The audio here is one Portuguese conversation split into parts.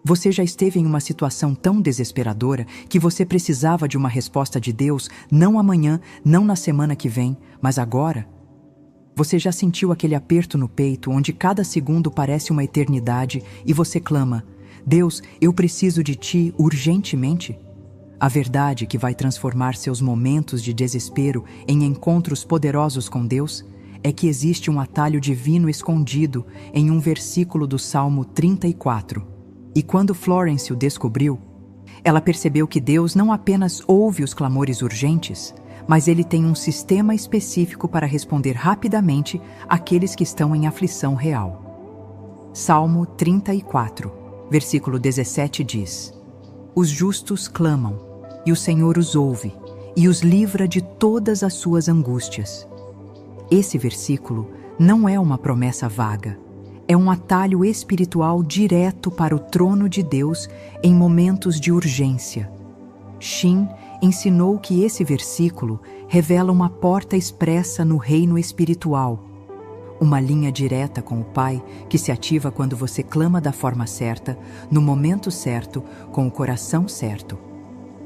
Você já esteve em uma situação tão desesperadora que você precisava de uma resposta de Deus, não amanhã, não na semana que vem, mas agora? Você já sentiu aquele aperto no peito onde cada segundo parece uma eternidade e você clama: Deus, eu preciso de Ti urgentemente? A verdade que vai transformar seus momentos de desespero em encontros poderosos com Deus é que existe um atalho divino escondido em um versículo do Salmo 34. E quando Florence o descobriu, ela percebeu que Deus não apenas ouve os clamores urgentes, mas Ele tem um sistema específico para responder rapidamente àqueles que estão em aflição real. Salmo 34, versículo 17 diz: Os justos clamam, e o Senhor os ouve, e os livra de todas as suas angústias. Esse versículo não é uma promessa vaga, é um atalho espiritual direto para o trono de Deus em momentos de urgência. Shin ensinou que esse versículo revela uma porta expressa no reino espiritual, uma linha direta com o Pai que se ativa quando você clama da forma certa, no momento certo, com o coração certo.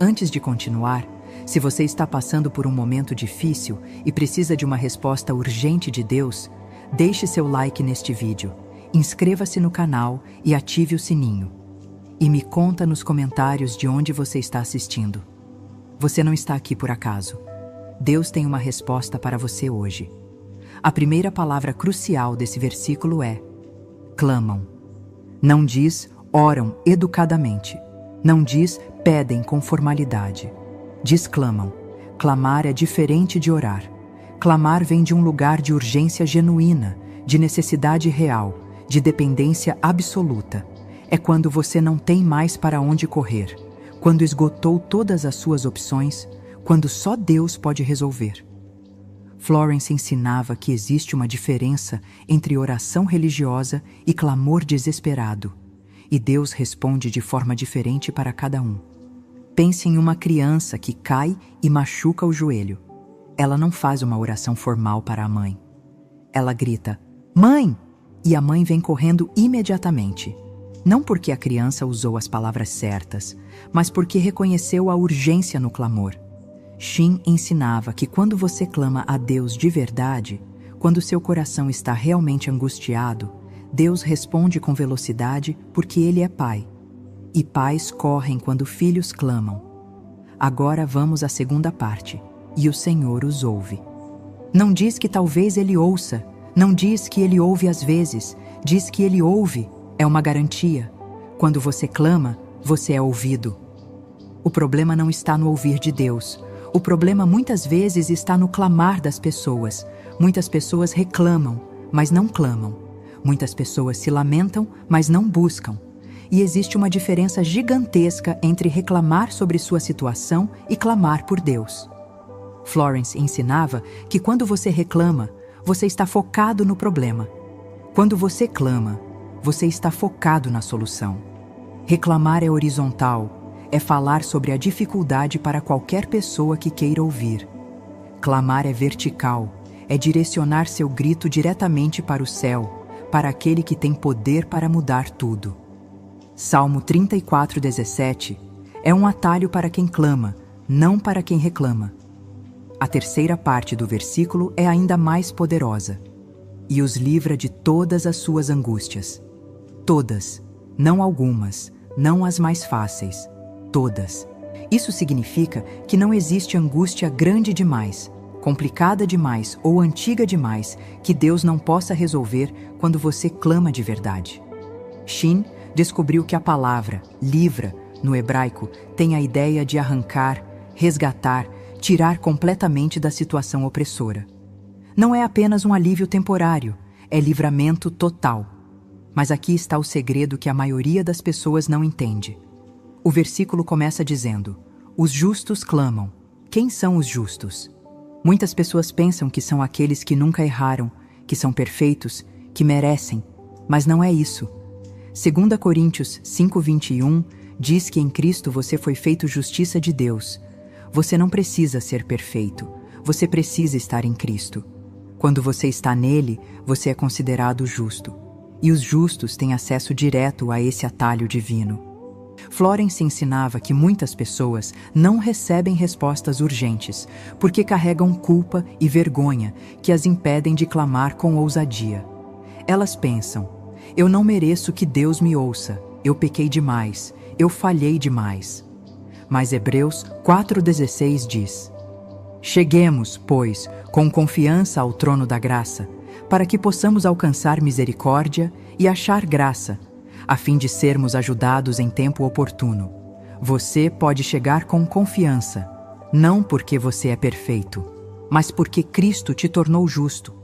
Antes de continuar, se você está passando por um momento difícil e precisa de uma resposta urgente de Deus, deixe seu like neste vídeo, inscreva-se no canal e ative o sininho. E me conta nos comentários de onde você está assistindo. Você não está aqui por acaso. Deus tem uma resposta para você hoje. A primeira palavra crucial desse versículo é clamam. Não diz oram educadamente. Não diz pedem com formalidade. Diz clamam. Clamar é diferente de orar. Clamar vem de um lugar de urgência genuína, de necessidade real, de dependência absoluta. É quando você não tem mais para onde correr, quando esgotou todas as suas opções, quando só Deus pode resolver. Florence ensinava que existe uma diferença entre oração religiosa e clamor desesperado, e Deus responde de forma diferente para cada um. Pense em uma criança que cai e machuca o joelho. Ela não faz uma oração formal para a mãe. Ela grita, "Mãe!" e a mãe vem correndo imediatamente. Não porque a criança usou as palavras certas, mas porque reconheceu a urgência no clamor. Shin ensinava que quando você clama a Deus de verdade, quando seu coração está realmente angustiado, Deus responde com velocidade porque Ele é Pai. E pais correm quando filhos clamam. Agora vamos à segunda parte. E o Senhor os ouve. Não diz que talvez Ele ouça, não diz que Ele ouve às vezes, diz que Ele ouve, é uma garantia. Quando você clama, você é ouvido. O problema não está no ouvir de Deus. O problema muitas vezes está no clamar das pessoas. Muitas pessoas reclamam, mas não clamam. Muitas pessoas se lamentam, mas não buscam. E existe uma diferença gigantesca entre reclamar sobre sua situação e clamar por Deus. Florence ensinava que quando você reclama, você está focado no problema. Quando você clama, você está focado na solução. Reclamar é horizontal, é falar sobre a dificuldade para qualquer pessoa que queira ouvir. Clamar é vertical, é direcionar seu grito diretamente para o céu, para aquele que tem poder para mudar tudo. Salmo 34:17 é um atalho para quem clama, não para quem reclama. A terceira parte do versículo é ainda mais poderosa. E os livra de todas as suas angústias. Todas, não algumas, não as mais fáceis. Todas. Isso significa que não existe angústia grande demais, complicada demais ou antiga demais que Deus não possa resolver quando você clama de verdade. Shin descobriu que a palavra livra, no hebraico, tem a ideia de arrancar, resgatar, tirar completamente da situação opressora. Não é apenas um alívio temporário, é livramento total. Mas aqui está o segredo que a maioria das pessoas não entende. O versículo começa dizendo: os justos clamam. Quem são os justos? Muitas pessoas pensam que são aqueles que nunca erraram, que são perfeitos, que merecem, mas não é isso. 2 Coríntios 5:21 diz que em Cristo você foi feito justiça de Deus. Você não precisa ser perfeito, você precisa estar em Cristo. Quando você está nele, você é considerado justo. e os justos têm acesso direto a esse atalho divino. Florence ensinava que muitas pessoas não recebem respostas urgentes porque carregam culpa e vergonha que as impedem de clamar com ousadia. Elas pensam: eu não mereço que Deus me ouça, eu pequei demais, eu falhei demais. Mas Hebreus 4,16 diz: cheguemos, pois, com confiança ao trono da graça, para que possamos alcançar misericórdia e achar graça, a fim de sermos ajudados em tempo oportuno. Você pode chegar com confiança, não porque você é perfeito, mas porque Cristo te tornou justo.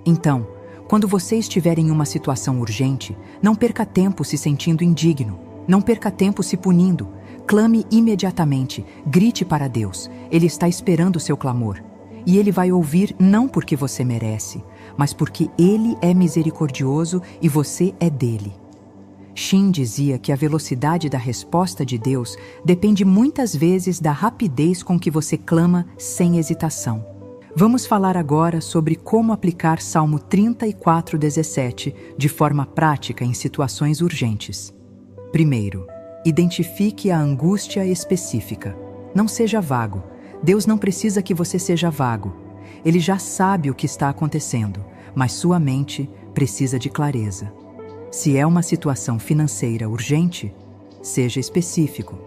Então, quando você estiver em uma situação urgente, não perca tempo se sentindo indigno, não perca tempo se punindo. Clame imediatamente, grite para Deus. Ele está esperando o seu clamor. E Ele vai ouvir não porque você merece, mas porque Ele é misericordioso e você é dele. Shin dizia que a velocidade da resposta de Deus depende muitas vezes da rapidez com que você clama sem hesitação. Vamos falar agora sobre como aplicar Salmo 34:17 de forma prática em situações urgentes. Primeiro, identifique a angústia específica. Não seja vago. Deus não precisa que você seja vago. Ele já sabe o que está acontecendo, mas sua mente precisa de clareza. Se é uma situação financeira urgente, seja específico.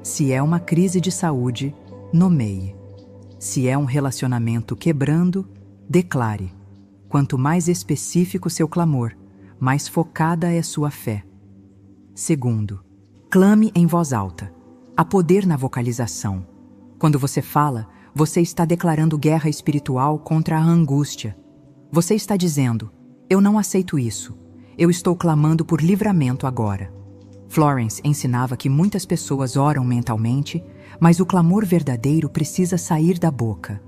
Se é uma crise de saúde, nomeie. Se é um relacionamento quebrando, declare. Quanto mais específico seu clamor, mais focada é sua fé. Segundo, clame em voz alta. Há poder na vocalização. Quando você fala, você está declarando guerra espiritual contra a angústia. Você está dizendo: eu não aceito isso. Eu estou clamando por livramento agora. Florence ensinava que muitas pessoas oram mentalmente, mas o clamor verdadeiro precisa sair da boca.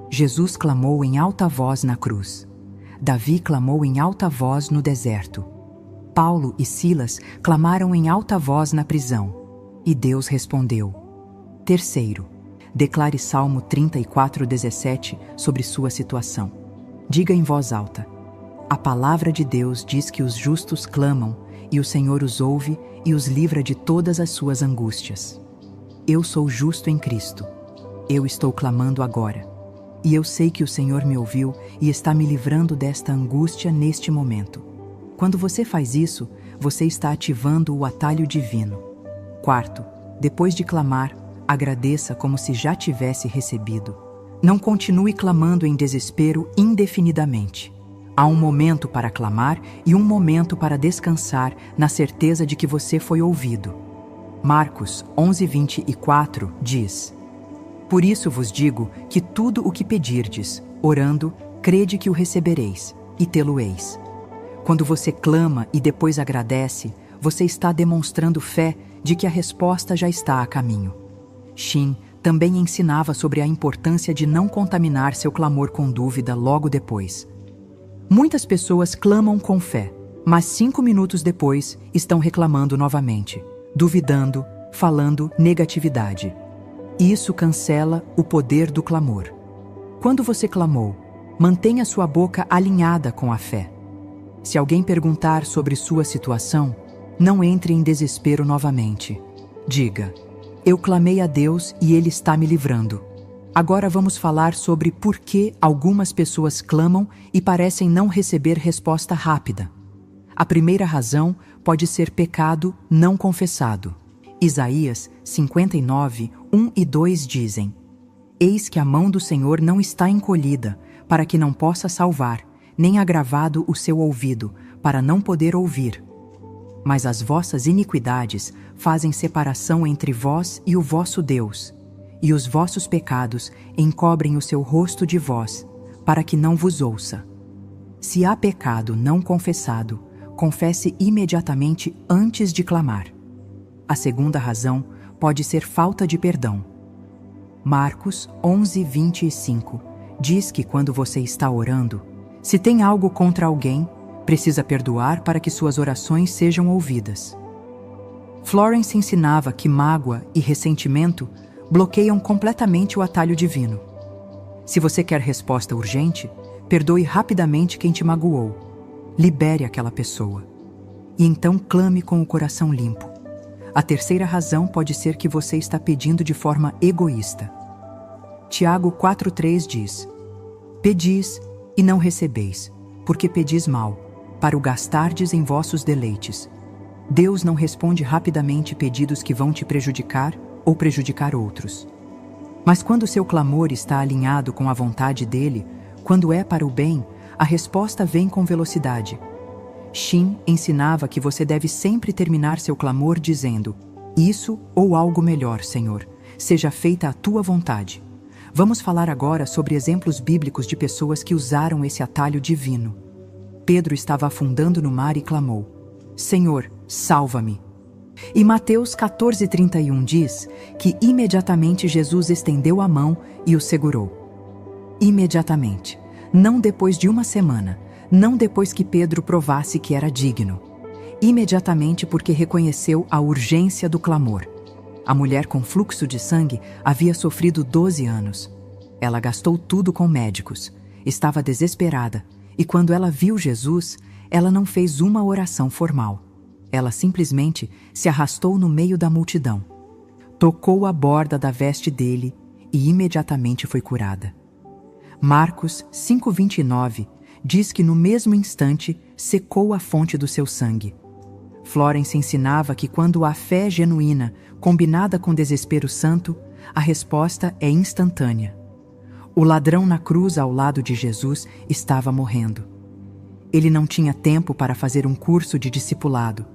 Jesus clamou em alta voz na cruz. Davi clamou em alta voz no deserto. Paulo e Silas clamaram em alta voz na prisão, e Deus respondeu. Terceiro, declare Salmo 34:17 sobre sua situação. Diga em voz alta: a palavra de Deus diz que os justos clamam, e o Senhor os ouve e os livra de todas as suas angústias. Eu sou justo em Cristo. Eu estou clamando agora. E eu sei que o Senhor me ouviu e está me livrando desta angústia neste momento. Quando você faz isso, você está ativando o atalho divino. Quarto, depois de clamar, agradeça como se já tivesse recebido. Não continue clamando em desespero indefinidamente. Há um momento para clamar e um momento para descansar na certeza de que você foi ouvido. Marcos 11:24 diz: por isso vos digo que tudo o que pedirdes, orando, crede que o recebereis, e tê-lo-eis. Quando você clama e depois agradece, você está demonstrando fé de que a resposta já está a caminho. Shin também ensinava sobre a importância de não contaminar seu clamor com dúvida logo depois. Muitas pessoas clamam com fé, mas 5 minutos depois estão reclamando novamente, duvidando, falando negatividade. Isso cancela o poder do clamor. Quando você clamou, mantenha sua boca alinhada com a fé. Se alguém perguntar sobre sua situação, não entre em desespero novamente. Diga: eu clamei a Deus e Ele está me livrando. Agora vamos falar sobre por que algumas pessoas clamam e parecem não receber resposta rápida. A primeira razão pode ser pecado não confessado. Isaías 59:1 e 2 dizem: eis que a mão do Senhor não está encolhida, para que não possa salvar, nem agravado o seu ouvido, para não poder ouvir. Mas as vossas iniquidades fazem separação entre vós e o vosso Deus, e os vossos pecados encobrem o seu rosto de vós, para que não vos ouça. Se há pecado não confessado, confesse imediatamente antes de clamar. A segunda razão pode ser falta de perdão. Marcos 11:25 diz que quando você está orando, se tem algo contra alguém, precisa perdoar para que suas orações sejam ouvidas. Florence ensinava que mágoa e ressentimento bloqueiam completamente o atalho divino. Se você quer resposta urgente, perdoe rapidamente quem te magoou. libere aquela pessoa. E então clame com o coração limpo. A terceira razão pode ser que você está pedindo de forma egoísta. Tiago 4,3 diz: Pedis e não recebeis, porque pedis mal, para o gastardes em vossos deleites. Deus não responde rapidamente pedidos que vão te prejudicar ou prejudicar outros. Mas quando seu clamor está alinhado com a vontade dele, quando é para o bem, a resposta vem com velocidade. Shin ensinava que você deve sempre terminar seu clamor dizendo: Isso ou algo melhor, Senhor, seja feita a tua vontade. Vamos falar agora sobre exemplos bíblicos de pessoas que usaram esse atalho divino. Pedro estava afundando no mar e clamou: Senhor, salva-me. E Mateus 14,31 diz que imediatamente Jesus estendeu a mão e o segurou. Imediatamente, não depois de uma semana, não depois que Pedro provasse que era digno. Imediatamente porque reconheceu a urgência do clamor. A mulher com fluxo de sangue havia sofrido 12 anos. Ela gastou tudo com médicos, estava desesperada, e quando ela viu Jesus, ela não fez uma oração formal. Ela simplesmente se arrastou no meio da multidão, tocou a borda da veste dele e imediatamente foi curada. Marcos 5,29 diz que no mesmo instante secou a fonte do seu sangue. Florence ensinava que quando a fé é genuína, combinada com desespero santo, a resposta é instantânea. O ladrão na cruz ao lado de Jesus estava morrendo. Ele não tinha tempo para fazer um curso de discipulado.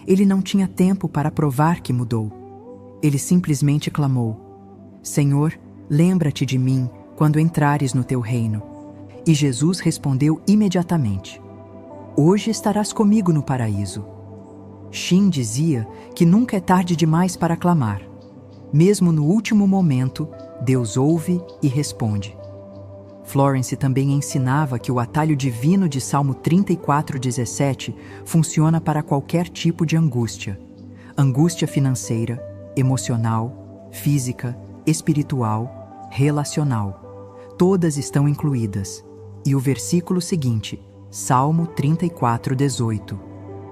Ele não tinha tempo para provar que mudou. Ele simplesmente clamou: Senhor, lembra-te de mim quando entrares no teu reino. E Jesus respondeu imediatamente: Hoje estarás comigo no paraíso. Shin dizia que nunca é tarde demais para clamar. Mesmo no último momento, Deus ouve e responde. Florence também ensinava que o atalho divino de Salmo 34,17 funciona para qualquer tipo de angústia. Angústia financeira, emocional, física, espiritual, relacional. Todas estão incluídas. E o versículo seguinte, Salmo 34,18,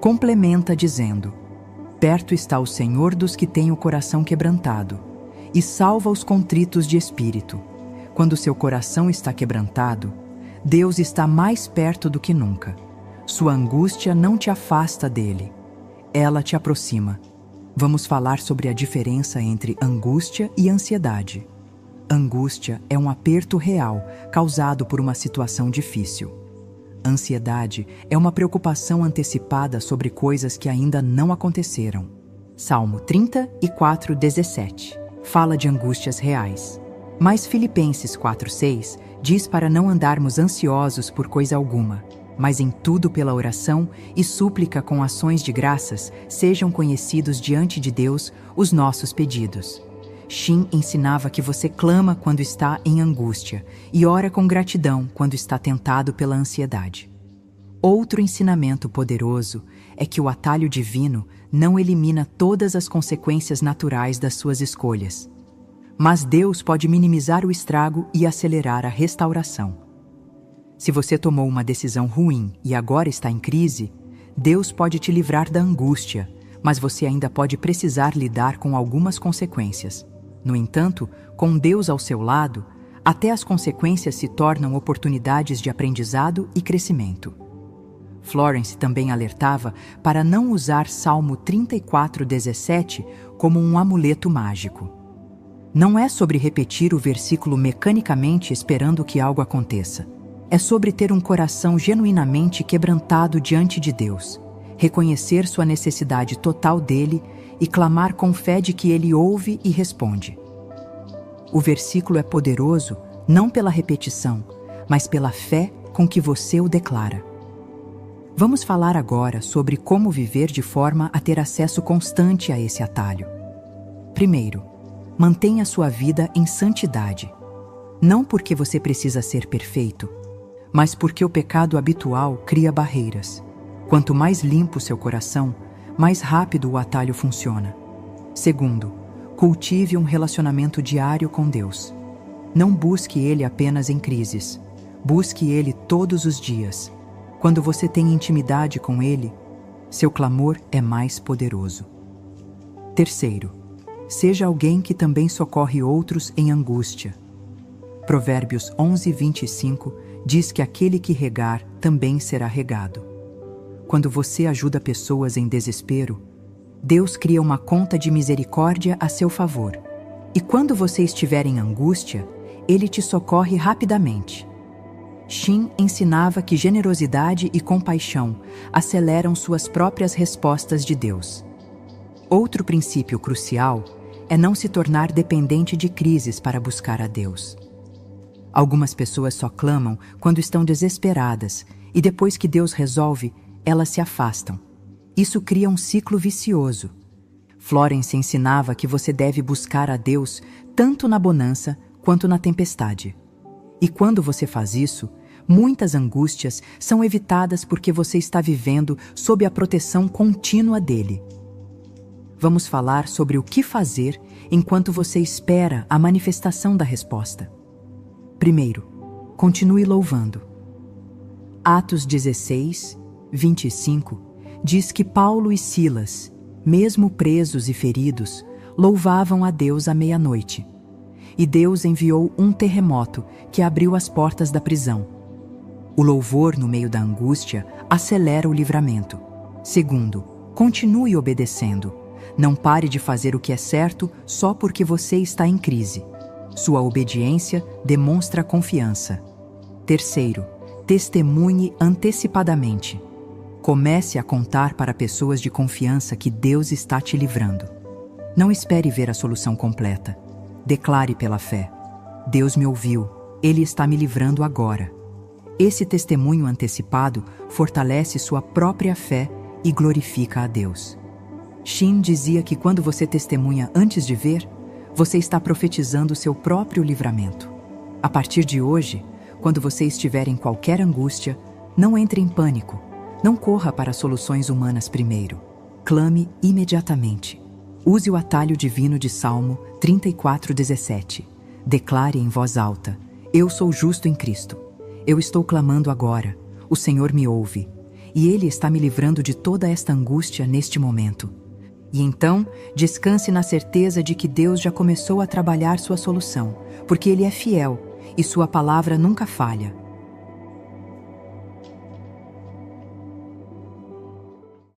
complementa dizendo: Perto está o Senhor dos que têm o coração quebrantado, e salva os contritos de espírito. Quando seu coração está quebrantado, Deus está mais perto do que nunca. Sua angústia não te afasta dele, ela te aproxima. Vamos falar sobre a diferença entre angústia e ansiedade. Angústia é um aperto real causado por uma situação difícil. Ansiedade é uma preocupação antecipada sobre coisas que ainda não aconteceram. Salmo 34,17 fala de angústias reais. Mas Filipenses 4,6 diz para não andarmos ansiosos por coisa alguma, mas em tudo pela oração e súplica com ações de graças sejam conhecidos diante de Deus os nossos pedidos. Shin ensinava que você clama quando está em angústia e ora com gratidão quando está tentado pela ansiedade. Outro ensinamento poderoso é que o atalho divino não elimina todas as consequências naturais das suas escolhas. Mas Deus pode minimizar o estrago e acelerar a restauração. Se você tomou uma decisão ruim e agora está em crise, Deus pode te livrar da angústia, mas você ainda pode precisar lidar com algumas consequências. No entanto, com Deus ao seu lado, até as consequências se tornam oportunidades de aprendizado e crescimento. Florence também alertava para não usar Salmo 34,17 como um amuleto mágico. Não é sobre repetir o versículo mecanicamente esperando que algo aconteça. É sobre ter um coração genuinamente quebrantado diante de Deus, reconhecer sua necessidade total dele e clamar com fé de que ele ouve e responde. O versículo é poderoso não pela repetição, mas pela fé com que você o declara. Vamos falar agora sobre como viver de forma a ter acesso constante a esse atalho. Primeiro, mantenha sua vida em santidade. Não porque você precisa ser perfeito, mas porque o pecado habitual cria barreiras. Quanto mais limpo seu coração, mais rápido o atalho funciona. Segundo, cultive um relacionamento diário com Deus. Não busque Ele apenas em crises. Busque Ele todos os dias. Quando você tem intimidade com Ele, seu clamor é mais poderoso. Terceiro, seja alguém que também socorre outros em angústia. Provérbios 11:25 diz que aquele que regar também será regado. Quando você ajuda pessoas em desespero, Deus cria uma conta de misericórdia a seu favor. E quando você estiver em angústia, Ele te socorre rapidamente. Shin ensinava que generosidade e compaixão aceleram suas próprias respostas de Deus. Outro princípio crucial é não se tornar dependente de crises para buscar a Deus. Algumas pessoas só clamam quando estão desesperadas e depois que Deus resolve, elas se afastam. Isso cria um ciclo vicioso. Florence ensinava que você deve buscar a Deus tanto na bonança quanto na tempestade. E quando você faz isso, muitas angústias são evitadas porque você está vivendo sob a proteção contínua dele. Vamos falar sobre o que fazer enquanto você espera a manifestação da resposta. Primeiro, continue louvando. Atos 16:25 diz que Paulo e Silas, mesmo presos e feridos, louvavam a Deus à meia-noite. E Deus enviou um terremoto que abriu as portas da prisão. O louvor no meio da angústia acelera o livramento. Segundo, continue obedecendo. Não pare de fazer o que é certo só porque você está em crise. Sua obediência demonstra confiança. Terceiro, testemunhe antecipadamente. Comece a contar para pessoas de confiança que Deus está te livrando. Não espere ver a solução completa. Declare pela fé: Deus me ouviu, Ele está me livrando agora. Esse testemunho antecipado fortalece sua própria fé e glorifica a Deus. Shin dizia que quando você testemunha antes de ver, você está profetizando seu próprio livramento. A partir de hoje, quando você estiver em qualquer angústia, não entre em pânico. Não corra para soluções humanas primeiro. Clame imediatamente. Use o atalho divino de Salmo 34:17. Declare em voz alta: Eu sou justo em Cristo. Eu estou clamando agora. O Senhor me ouve. E Ele está me livrando de toda esta angústia neste momento. E então, descanse na certeza de que Deus já começou a trabalhar sua solução, porque Ele é fiel e sua palavra nunca falha.